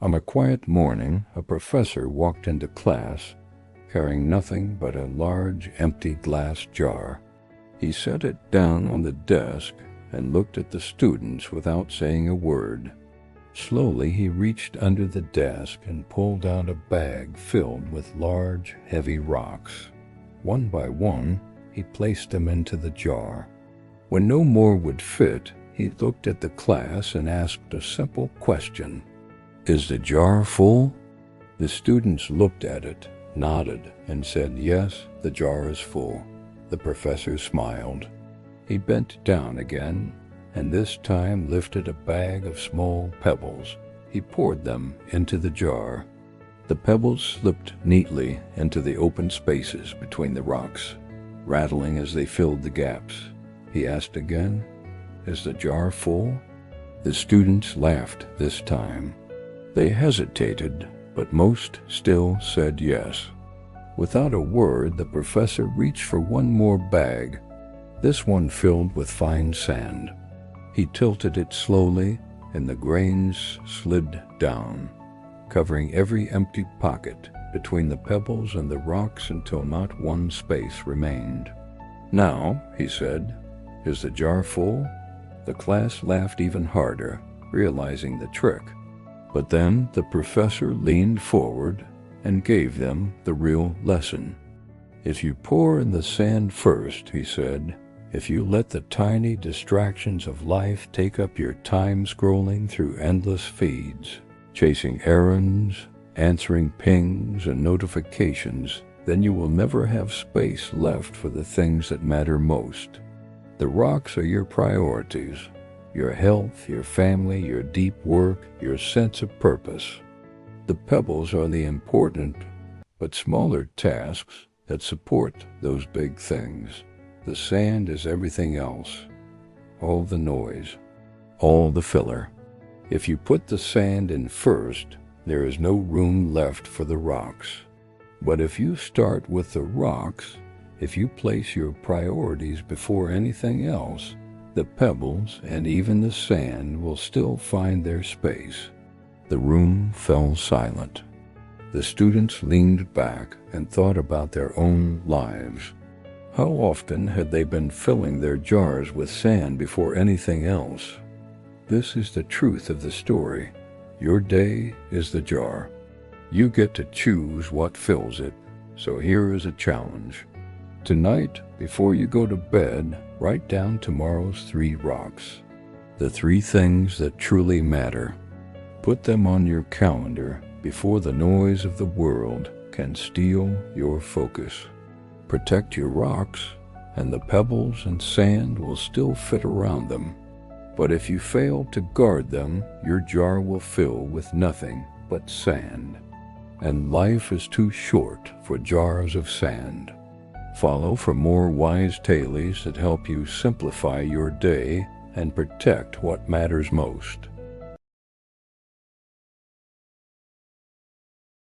On a quiet morning, a professor walked into class carrying nothing but a large, empty glass jar. He set it down on the desk and looked at the students without saying a word. Slowly, he reached under the desk and pulled out a bag filled with large, heavy rocks. One by one, he placed them into the jar. When no more would fit, he looked at the class and asked a simple question. "Is the jar full?" The students looked at it, nodded, and said, "Yes, the jar is full." The professor smiled. He bent down again, and this time lifted a bag of small pebbles. He poured them into the jar. The pebbles slipped neatly into the open spaces between the rocks, rattling as they filled the gaps. He asked again, "Is the jar full?" The students laughed this time. They hesitated, but most still said yes. Without a word, the professor reached for one more bag, this one filled with fine sand. He tilted it slowly, and the grains slid down, covering every empty pocket between the pebbles and the rocks until not one space remained. "Now," he said, "is the jar full?" The class laughed even harder, realizing the trick. But then the professor leaned forward and gave them the real lesson. "If you pour in the sand first," he said, "if you let the tiny distractions of life take up your time scrolling through endless feeds, chasing errands, answering pings and notifications, then you will never have space left for the things that matter most. The rocks are your priorities. Your health, your family, your deep work, your sense of purpose. The pebbles are the important but smaller tasks that support those big things. The sand is everything else, all the noise, all the filler. If you put the sand in first, there is no room left for the rocks. But if you start with the rocks, if you place your priorities before anything else, the pebbles and even the sand will still find their space." The room fell silent. The students leaned back and thought about their own lives. How often had they been filling their jars with sand before anything else? This is the truth of the story. Your day is the jar. You get to choose what fills it. So here is a challenge. Tonight, before you go to bed, write down tomorrow's 3 rocks. The 3 things that truly matter. Put them on your calendar before the noise of the world can steal your focus. Protect your rocks, and the pebbles and sand will still fit around them. But if you fail to guard them, your jar will fill with nothing but sand. And life is too short for jars of sand. Follow for more wise tales that help you simplify your day and protect what matters most.